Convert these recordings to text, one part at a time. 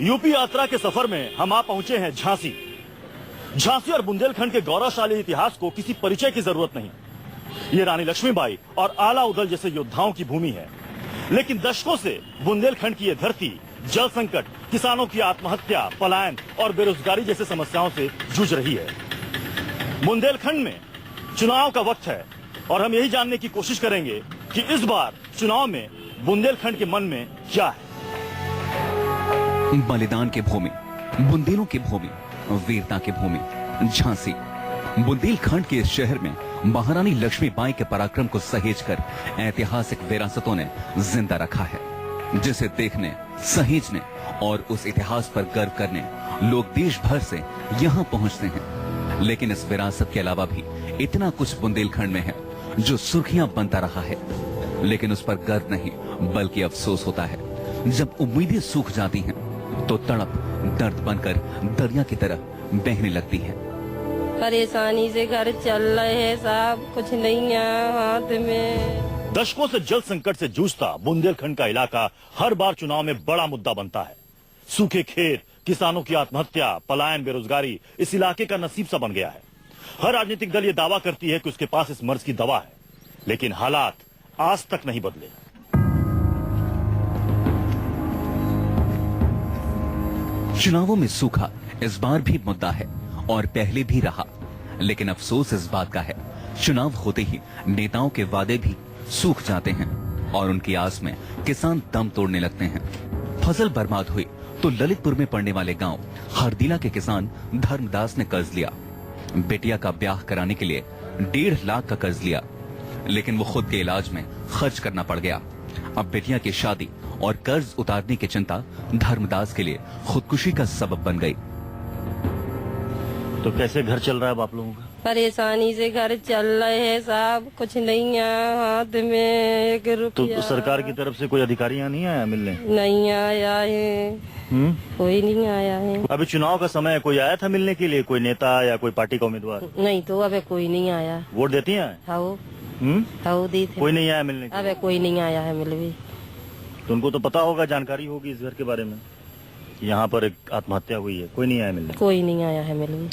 UP यात्रा के सफर में हम आ पहुंचे हैं झांसी। झांसी और बुंदेलखंड के गौरवशाली इतिहास को किसी परिचय की जरूरत नहीं। ये रानी लक्ष्मीबाई और आला उदल जैसे योद्धाओं की भूमि है। लेकिन दशकों से बुंदेलखंड की यह धरती जल संकट, किसानों की आत्महत्या, पलायन और बेरोजगारी जैसे समस्याओं से जूझ रही है। बुंदेलखंड में चुनाव का वक्त है और हम यही जानने की कोशिश करेंगे कि इस बार चुनाव में बुंदेलखंड के मन में क्या है। बलिदान की भूमि, बुंदेलों की भूमि, वीरता की भूमि झांसी। बुंदेलखंड के इस शहर में महारानी लक्ष्मीबाई के पराक्रम को सहेजकर ऐतिहासिक विरासतों ने जिंदा रखा है, जिसे देखने, सहेजने और उस इतिहास पर गर्व करने लोग देश भर से यहाँ पहुँचते हैं। लेकिन इस विरासत के अलावा भी इतना कुछ बुंदेलखंड में है जो सुर्खियां बनता रहा है, लेकिन उस पर गर्व नहीं बल्कि अफसोस होता है। जब उम्मीदें सूख जाती हैं तो तड़प दर्द बनकर दरिया की तरह बहने लगती है। परेशानी से घर चल रहे हैं साहब, कुछ नहीं है हाथ में। दशकों से जल संकट से जूझता बुंदेलखंड का इलाका हर बार चुनाव में बड़ा मुद्दा बनता है। सूखे खेत, किसानों की आत्महत्या, पलायन, बेरोजगारी इस इलाके का नसीब सा बन गया है। हर राजनीतिक दल ये दावा करती है कि उसके पास इस मर्ज की दवा है, लेकिन हालात आज तक नहीं बदले। चुनावों में सूखा इस बार भी मुद्दा है और पहले भी रहा, लेकिन अफसोस इस बात का है चुनाव होते ही नेताओं के वादे भी सूख जाते हैं और उनकी आस में किसान दम तोड़ने लगते हैं। फसल बर्बाद हुई तो ललितपुर में पड़ने वाले गांव हरदिला के किसान धर्मदास ने कर्ज लिया। बेटिया का ब्याह कराने के लिए 1.5 लाख का कर्ज लिया, लेकिन वो खुद के इलाज में खर्च करना पड़ गया। अब बेटिया की शादी और कर्ज उतारने की चिंता धर्मदास के लिए खुदकुशी का सबब बन गई। तो कैसे घर चल रहा है अब आप लोगों का? परेशानी से घर चल रहे हैं साहब, कुछ नहीं है हाथ में एक रुपया। तो सरकार की तरफ से कोई अधिकारी यहाँ नहीं आया मिलने? नहीं आया है। कोई नहीं आया है। अभी चुनाव का समय है, कोई आया था मिलने के लिए, कोई नेता या कोई पार्टी का उम्मीदवार? नहीं तो अबे कोई नहीं आया। वोट देती हैं? हाँ दी थी। कोई नहीं आया मिलने के लिए? अबे कोई नहीं आया है मिलवी। तो उनको तो पता होगा, जानकारी होगी इस घर के बारे में, यहाँ पर एक आत्महत्या हुई है। कोई नहीं आया मिलने? कोई नहीं आया है मिलवी।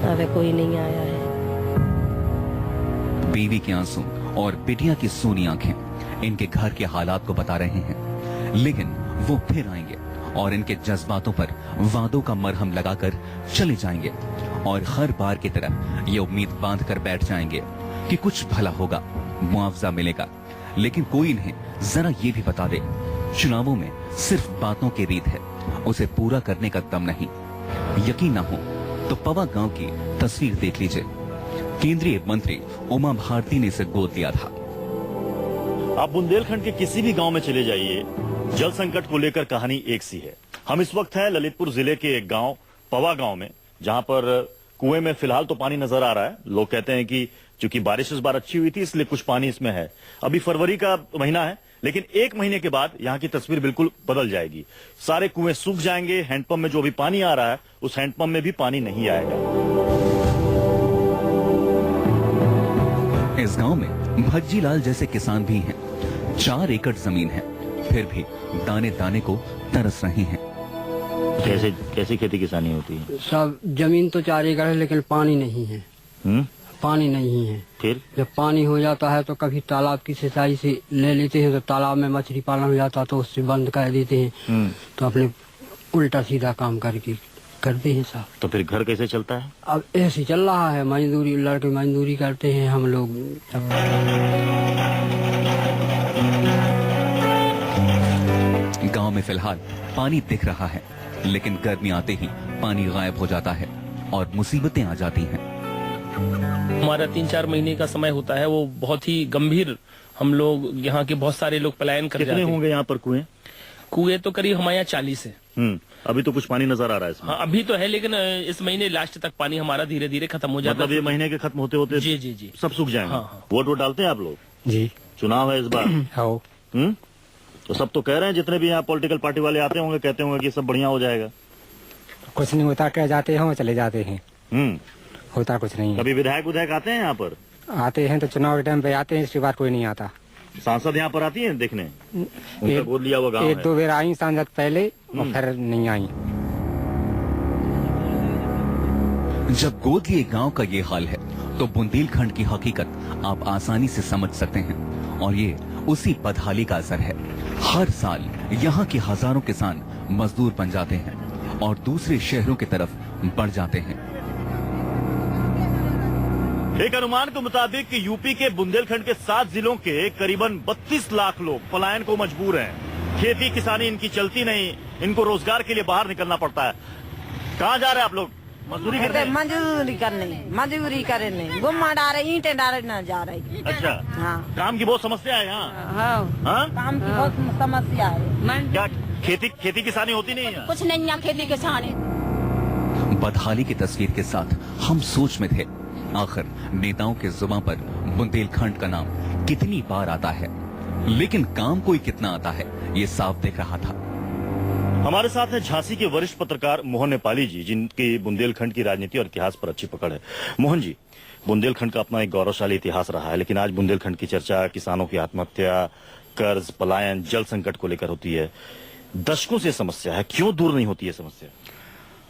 अबे कोई नहीं आया है। बीवी के आंसू और बिटिया की सूनी आंखें इनके घर के हालात को बता रहे हैं, लेकिन वो फिर आएंगे और इनके जज्बातों पर वादों का मरहम लगाकर चले जाएंगे और हर बार की तरह ये उम्मीद बांध कर बैठ जाएंगे कि कुछ भला होगा, मुआवजा मिलेगा। लेकिन कोई इन्हें जरा ये भी बता दे, चुनावों में सिर्फ बातों की रीत है, उसे पूरा करने का दम नहीं। यकीन न हो तो पवा गांव की तस्वीर देख लीजिए। केंद्रीय मंत्री उमा भारती ने इसे गोद लिया था। आप बुंदेलखंड के किसी भी गांव में चले जाइए, जल संकट को लेकर कहानी एक सी है। हम इस वक्त हैं ललितपुर जिले के एक गांव पवा गांव में, जहां पर कुएं में फिलहाल तो पानी नजर आ रहा है। लोग कहते हैं कि चूंकि बारिश इस बार अच्छी हुई थी इसलिए कुछ पानी इसमें है। अभी फरवरी का महीना है, लेकिन 1 महीने के बाद यहाँ की तस्वीर बिल्कुल बदल जाएगी। सारे कुएं सूख जाएंगे, हैंडपंप में जो भी पानी आ रहा है उस हैंडपंप में भी पानी नहीं आएगा। इस गांव में भज्जी लाल जैसे किसान भी हैं। 4 एकड़ जमीन है, फिर भी दाने दाने को तरस रहे हैं। कैसी खेती किसानी होती है? सब जमीन तो 4 एकड़ है, लेकिन पानी नहीं है। पानी नहीं है। फिर जब पानी हो जाता है तो कभी तालाब की सिंचाई से ले लेते हैं, तो तालाब में मछली पालन हो जाता तो उससे बंद कर देते हैं। तो अपने उल्टा सीधा काम करते हैं साहब। तो फिर घर कैसे चलता है? अब ऐसे चल रहा है, मजदूरी, लड़के मजदूरी करते हैं हम लोग। गांव में फिलहाल पानी दिख रहा है, लेकिन गर्मी आते ही पानी गायब हो जाता है और मुसीबतें आ जाती हैं। हमारा 3-4 महीने का समय होता है, वो बहुत ही गंभीर। हम लोग यहाँ के बहुत सारे लोग पलायन कर जाते हैं। कितने होंगे यहाँ पर कुएं? कुएं तो करीब हमारे यहाँ 40 है। अभी तो कुछ पानी नजर आ रहा है इसमें। हाँ, अभी तो है, लेकिन इस महीने लास्ट तक पानी हमारा धीरे धीरे खत्म हो जाता है। मतलब ये महीने के खत्म होते होते जी जी जी सब सूख जाएंगे। हाँ। वोट डालते हैं आप लोग? जी। चुनाव है इस बार। हाँ। तो सब तो कह रहे हैं, जितने भी यहाँ पॉलिटिकल पार्टी वाले आते होंगे कहते होंगे कि सब बढ़िया हो जाएगा। कुछ नहीं होता, क्या जाते हैं चले जाते हैं। होता कुछ नहीं। कभी विधायक आते हैं यहाँ पर? आते हैं तो चुनाव के टाइम पे आते हैं, इसके बाद कोई नहीं आता। सांसद यहाँ पर आती हैं देखने? उनका गोद लिया हुआ गाँव एक है। दो बार आई सांसद पहले और फिर नहीं आई। जब गोद लिए गांव का ये हाल है तो बुंदेलखंड की हकीकत आप आसानी से समझ सकते हैं और ये उसी बदहाली का असर है। हर साल यहाँ के हजारों किसान मजदूर बन जाते हैं और दूसरे शहरों की तरफ बढ़ जाते हैं। एक अनुमान के मुताबिक कि यूपी के बुंदेलखंड के 7 जिलों के करीबन 32 लाख लोग पलायन को मजबूर हैं। खेती किसानी इनकी चलती नहीं, इनको रोजगार के लिए बाहर निकलना पड़ता है। कहाँ जा रहे हैं आप लोग? मजदूरी करते हैं? मजदूरी करने गुम्मा डाले ईंटें डाले न जा रही। अच्छा, हाँ। काम की बहुत समस्या है यहाँ। हाँ? काम की बहुत समस्या है। क्या खेती किसानी होती नहीं है? कुछ नहीं है खेती किसानी। बदहाली की तस्वीर के साथ हम सोच में थे आखिर नेताओं के जुबान पर बुंदेलखंड का नाम कितनी बार आता है, लेकिन काम कोई कितना आता है ये साफ दिख रहा था। हमारे साथ है झांसी के वरिष्ठ पत्रकार मोहन नेपाली जी, जिनकी बुंदेलखंड की राजनीति और इतिहास पर अच्छी पकड़ है। मोहन जी, बुंदेलखंड का अपना एक गौरवशाली इतिहास रहा है, लेकिन आज बुंदेलखंड की चर्चा किसानों की आत्महत्या, कर्ज, पलायन, जल संकट को लेकर होती है। दशकों से समस्या है, क्यों दूर नहीं होती है समस्या?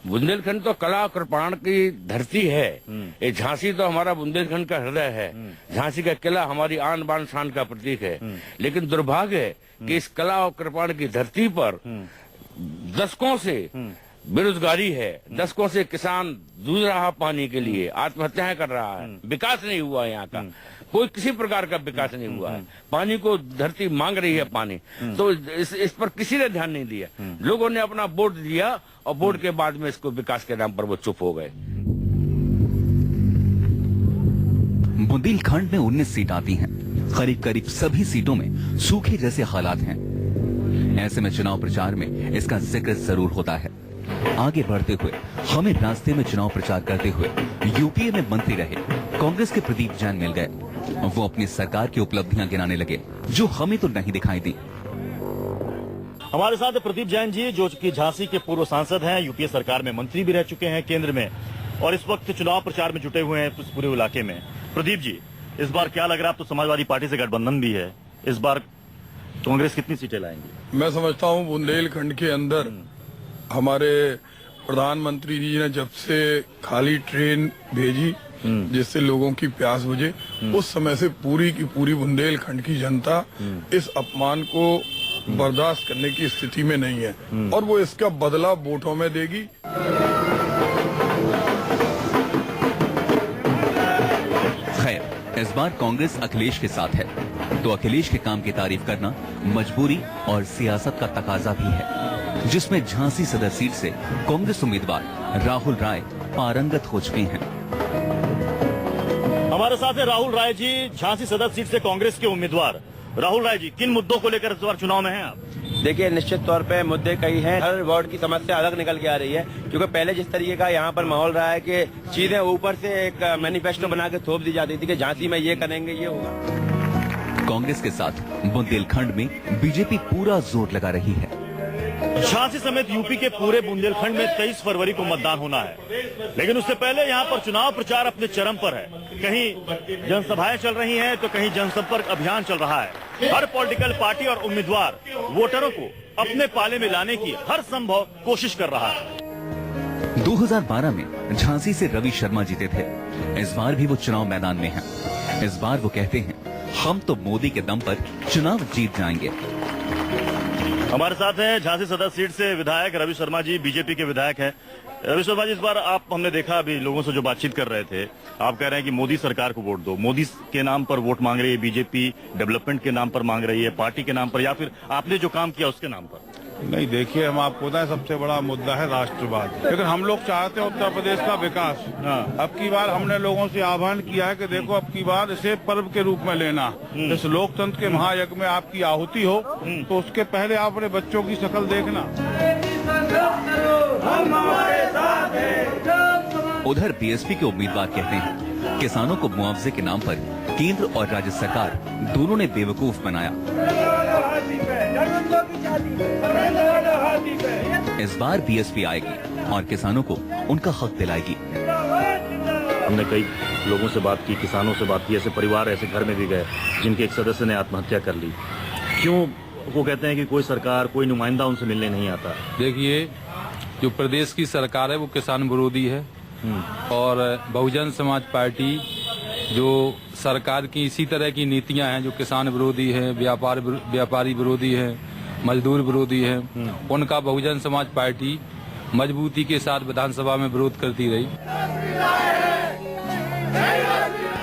बुंदेलखंड तो कला और कृपाण की धरती है। ये झांसी तो हमारा बुंदेलखंड का हृदय है। झांसी का किला हमारी आन बान शान का प्रतीक है। लेकिन दुर्भाग्य है कि इस कला और कृपाण की धरती पर दशकों से बेरोजगारी है। दशकों से किसान जूझ रहा पानी के लिए, आत्महत्याएं कर रहा है। विकास नहीं हुआ यहाँ का, कोई किसी प्रकार का विकास नहीं हुआ है। पानी को धरती मांग रही है पानी, तो इस पर किसी ने ध्यान नहीं दिया। लोगों ने अपना वोट दिया और वोट के बाद में इसको विकास के नाम पर वो चुप हो गए। बुंदेलखंड में 19 सीट आती हैं। करीब करीब सभी सीटों में सूखे जैसे हालात हैं। ऐसे में चुनाव प्रचार में इसका जिक्र जरूर होता है। आगे बढ़ते हुए हमें रास्ते में चुनाव प्रचार करते हुए यूपीए में मंत्री रहे कांग्रेस के प्रदीप जैन मिल गए। वो अपनी सरकार की उपलब्धियां गिनाने लगे जो हमें तो नहीं दिखाई दी। हमारे साथ है प्रदीप जैन जी, जो कि झांसी के पूर्व सांसद हैं, यूपीए सरकार में मंत्री भी रह चुके हैं केंद्र में, और इस वक्त चुनाव प्रचार में जुटे हुए हैं इस पूरे इलाके में। प्रदीप जी, इस बार क्या लग रहा है? आप तो समाजवादी पार्टी से गठबंधन भी है, इस बार कांग्रेस कितनी सीटें लाएंगी? मैं समझता हूं बुंदेलखंड के अंदर हमारे प्रधानमंत्री जी ने जब से खाली ट्रेन भेजी जिससे लोगों की प्यास बुझे, उस समय से पूरी की पूरी बुंदेलखंड की जनता इस अपमान को बर्दाश्त करने की स्थिति में नहीं है और वो इसका बदला वोटों में देगी। खैर, इस बार कांग्रेस अखिलेश के साथ है, तो अखिलेश के काम की तारीफ करना मजबूरी और सियासत का तकाजा भी है, जिसमें झांसी सदर सीट से कांग्रेस उम्मीदवार राहुल राय पारंगत हो चुके हैं। हमारे साथ है राहुल राय जी, झांसी सदर सीट से कांग्रेस के उम्मीदवार। राहुल राय जी, किन मुद्दों को लेकर इस बार चुनाव में हैं आप? देखिए, निश्चित तौर पे मुद्दे कई हैं। हर वार्ड की समस्या अलग निकल के आ रही है, क्योंकि पहले जिस तरीके का यहाँ पर माहौल रहा है कि चीजें ऊपर से एक मैनिफेस्टो बना के थोप दी जाती थी कि झांसी में ये करेंगे, ये होगा। कांग्रेस के साथ बुंदेलखंड में बीजेपी पूरा जोर लगा रही है। झांसी समेत यूपी के पूरे बुंदेलखंड में 23 फरवरी को मतदान होना है, लेकिन उससे पहले यहाँ पर चुनाव प्रचार अपने चरम पर है। कहीं जनसभाएं चल रही हैं तो कहीं जनसंपर्क अभियान चल रहा है। हर पॉलिटिकल पार्टी और उम्मीदवार वोटरों को अपने पाले में लाने की हर संभव कोशिश कर रहा है। 2012 में झांसी से रवि शर्मा जीते थे। इस बार भी वो चुनाव मैदान में हैं। इस बार वो कहते हैं, हम तो मोदी के दम पर चुनाव जीत जाएंगे। हमारे साथ हैं झांसी सदर सीट से विधायक रवि शर्मा जी, बीजेपी के विधायक हैं। रवि शर्मा जी, इस बार आप, हमने देखा अभी लोगों से जो बातचीत कर रहे थे, आप कह रहे हैं कि मोदी सरकार को वोट दो। मोदी के नाम पर वोट मांग रही है बीजेपी, डेवलपमेंट के नाम पर मांग रही है, पार्टी के नाम पर, या फिर आपने जो काम किया उसके नाम पर? नहीं, देखिए, हम आपको बताएं, सबसे बड़ा मुद्दा है राष्ट्रवाद, लेकिन हम लोग चाहते हैं उत्तर प्रदेश का विकास। अब की बार हमने लोगों से आह्वान किया है कि देखो, अब की बार इसे पर्व के रूप में लेना। इस लोकतंत्र के महायज्ञ में आपकी आहुति हो तो उसके पहले आप अपने बच्चों की शक्ल देखना। उधर बीएसपी के उम्मीदवार कहते हैं, किसानों को मुआवजे के नाम पर केंद्र और राज्य सरकार दोनों ने बेवकूफ बनाया। इस बार बीएसपी आएगी और किसानों को उनका हक दिलाएगी। हमने कई लोगों से बात की, किसानों से बात की, ऐसे परिवार ऐसे घर में भी गए जिनके एक सदस्य ने आत्महत्या कर ली। क्यों वो कहते हैं कि कोई सरकार, कोई नुमाइंदा उनसे मिलने नहीं आता? देखिए, जो प्रदेश की सरकार है वो किसान विरोधी है और बहुजन समाज पार्टी जो सरकार की इसी तरह की नीतियां हैं जो किसान विरोधी है, व्यापारी विरोधी है, मजदूर विरोधी है, उनका बहुजन समाज पार्टी मजबूती के साथ विधानसभा में विरोध करती रही।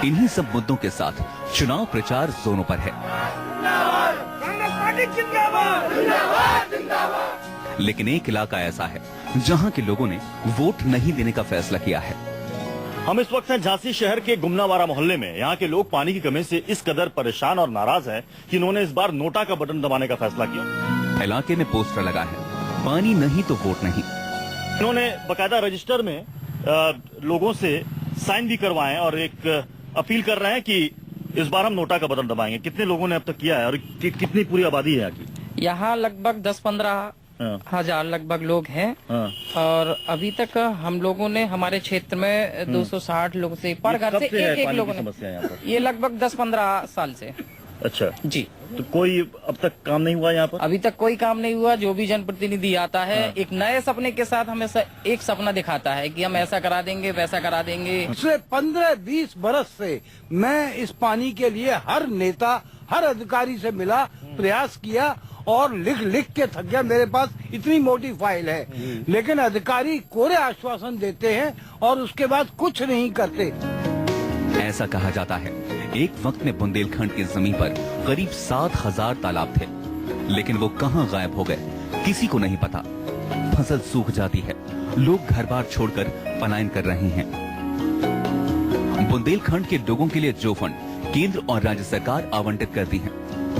इन्हीं सब मुद्दों के साथ चुनाव प्रचार जोरों पर है, लेकिन एक इलाका ऐसा है जहां के लोगों ने वोट नहीं देने का फैसला किया है। हम इस वक्त हैं झांसी शहर के गुमनावाड़ा मोहल्ले में। यहाँ के लोग पानी की कमी से इस कदर परेशान और नाराज हैं कि इन्होंने इस बार नोटा का बटन दबाने का फैसला किया। इलाके में पोस्टर लगा है, पानी नहीं तो वोट नहीं। इन्होंने बकायदा रजिस्टर में लोगों से साइन भी करवाए और एक अपील कर रहे हैं कि इस बार हम नोटा का बटन दबाएंगे। कितने लोगों ने अब तक किया है और कितनी पूरी आबादी है यहाँ की? यहाँ लगभग 10-15 हजार लगभग लोग हैं और अभी तक हम लोगों ने हमारे क्षेत्र में 260 लोग से पर घर से एक लोगों ने, ये लगभग 10-15 साल से। अच्छा जी। तो कोई अब तक काम नहीं हुआ यहाँ पर? अभी तक कोई काम नहीं हुआ। जो भी जनप्रतिनिधि आता है एक नए सपने के साथ हमेशा एक सपना दिखाता है कि हम ऐसा करा देंगे, वैसा करा देंगे। पिछले 15-20 बरस से मैं इस पानी के लिए हर नेता, हर अधिकारी से मिला, प्रयास किया और लिख लिख के थक गया। मेरे पास इतनी मोटी फाइल है, लेकिन अधिकारी कोरे आश्वासन देते हैं और उसके बाद कुछ नहीं करते। ऐसा कहा जाता है एक वक्त में बुंदेलखंड की जमीन पर करीब 7,000 तालाब थे, लेकिन वो कहां गायब हो गए किसी को नहीं पता। फसल सूख जाती है, लोग घर बार छोड़कर पलायन कर रहे हैं। बुंदेलखंड के लोगों के लिए जो फंड केंद्र और राज्य सरकार आवंटित करती है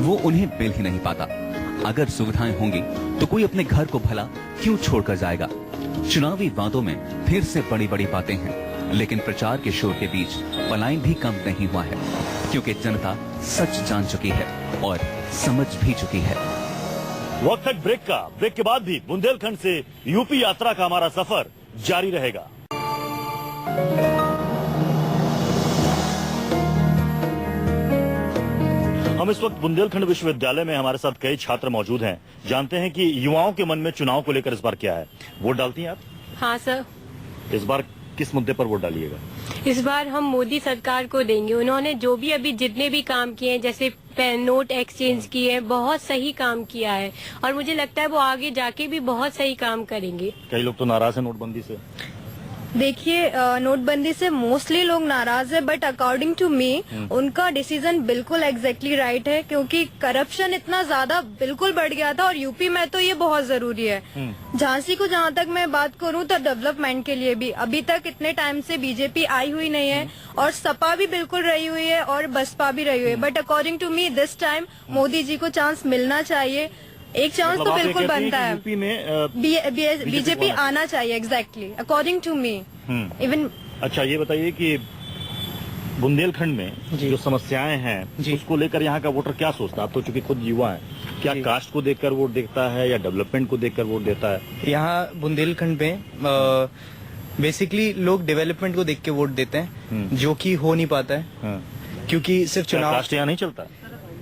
वो उन्हें मिल ही नहीं पाता। अगर सुविधाएं होंगी तो कोई अपने घर को भला क्यों छोड़कर जाएगा? चुनावी वादों में फिर से बड़ी बड़ी बातें हैं, लेकिन प्रचार के शोर के बीच पलायन भी कम नहीं हुआ है, क्योंकि जनता सच जान चुकी है और समझ भी चुकी है। वक्त तक ब्रेक का। ब्रेक के बाद भी बुंदेलखंड से यूपी यात्रा का हमारा सफर जारी रहेगा। हम इस वक्त बुंदेलखंड विश्वविद्यालय में, हमारे साथ कई छात्र मौजूद हैं। जानते हैं कि युवाओं के मन में चुनाव को लेकर इस बार क्या है। वोट डालती हैं आप? हाँ सर। इस बार किस मुद्दे पर वोट डालिएगा? इस बार हम मोदी सरकार को देंगे। उन्होंने जो भी अभी जितने भी काम किए हैं, जैसे नोट एक्सचेंज किए हैं, बहुत सही काम किया है और मुझे लगता है वो आगे जाके भी बहुत सही काम करेंगे। कई लोग तो नाराज हैं नोटबंदी से। देखिए, नोटबंदी से मोस्टली लोग नाराज है, बट अकॉर्डिंग टू मी उनका डिसीजन बिल्कुल एग्जैक्टली राइट है, क्योंकि करप्शन इतना ज्यादा बिल्कुल बढ़ गया था और यूपी में तो ये बहुत जरूरी है। झांसी को जहाँ तक मैं बात करूँ तो डेवलपमेंट के लिए भी अभी तक इतने टाइम से बीजेपी आई हुई नहीं है और सपा भी बिल्कुल रही हुई है और बसपा भी रही हुई है, but according to me this time Modi ji को चांस मिलना चाहिए। एक चांस तो बिल्कुल बनता है। यूपी में बीजेपी आना चाहिए, exactly according to me even. अच्छा, ये बताइए कि बुंदेलखंड में जो समस्याएं हैं उसको लेकर यहाँ का वोटर क्या सोचता है? आप तो चूंकि खुद युवा हैं, क्या कास्ट को देखकर वोट देखता है या डेवलपमेंट को देखकर वोट देता है? यहाँ बुंदेलखंड में बेसिकली लोग डेवलपमेंट को देख के वोट देते हैं, जो कि हो नहीं पाता है क्योंकि सिर्फ चुनाव। कास्ट यहाँ नहीं चलता?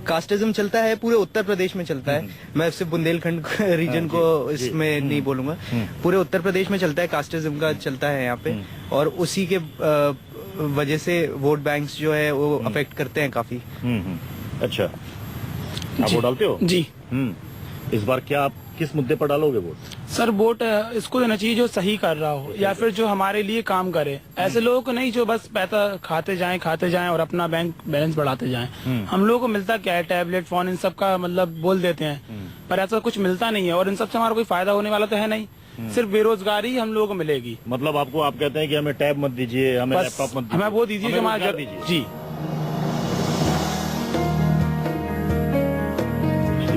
कास्टिज्म चलता है, पूरे उत्तर प्रदेश में चलता है। मैं सिर्फ बुंदेलखंड रीजन को इसमें नहीं बोलूंगा, पूरे उत्तर प्रदेश में चलता है, कास्टिज्म का चलता है यहाँ पे और उसी के वजह से वोट बैंक्स जो है वो अफेक्ट करते हैं काफी। अच्छा, आप वोट डालते हो? जी। इस बार क्या आप किस मुद्दे पर डालोगे वोट? सर, वोट इसको देना चाहिए जो सही कर रहा हो या फिर जो हमारे लिए काम करे। ऐसे लोगों को नहीं जो बस पैसा खाते जाएं और अपना बैंक बैलेंस बढ़ाते जाएं। हम लोगों को मिलता क्या है? टैबलेट, फोन, इन सब का मतलब बोल देते हैं, पर ऐसा कुछ मिलता नहीं है और इन सब से हमारा कोई फायदा होने वाला तो है नहीं। सिर्फ बेरोजगारी ही हम लोगों को मिलेगी। मतलब आप कहते हैं कि हमें टैब मत दीजिए, हमें लैपटॉप मत दीजिए, हमें वो दीजिए जो हमारा जी।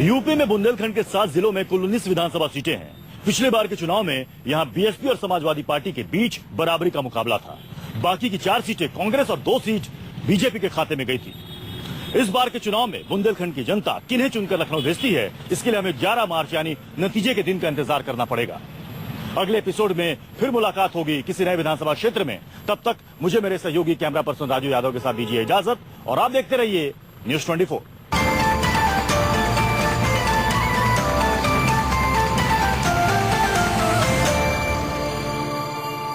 यूपी में बुंदेलखंड के 7 जिलों में कुल 19 विधानसभा सीटें हैं। पिछले बार के चुनाव में यहां बीएसपी और समाजवादी पार्टी के बीच बराबरी का मुकाबला था। बाकी की 4 सीटें कांग्रेस और 2 सीट बीजेपी के खाते में गई थी। इस बार के चुनाव में बुंदेलखंड की जनता किन्हें चुनकर लखनऊ भेजती है, इसके लिए हमें 11 मार्च यानी नतीजे के दिन का इंतजार करना पड़ेगा। अगले एपिसोड में फिर मुलाकात होगी किसी नए विधानसभा क्षेत्र में। तब तक मुझे मेरे सहयोगी कैमरा पर्सन राजू यादव के साथ दीजिए इजाजत और आप देखते रहिए News 24।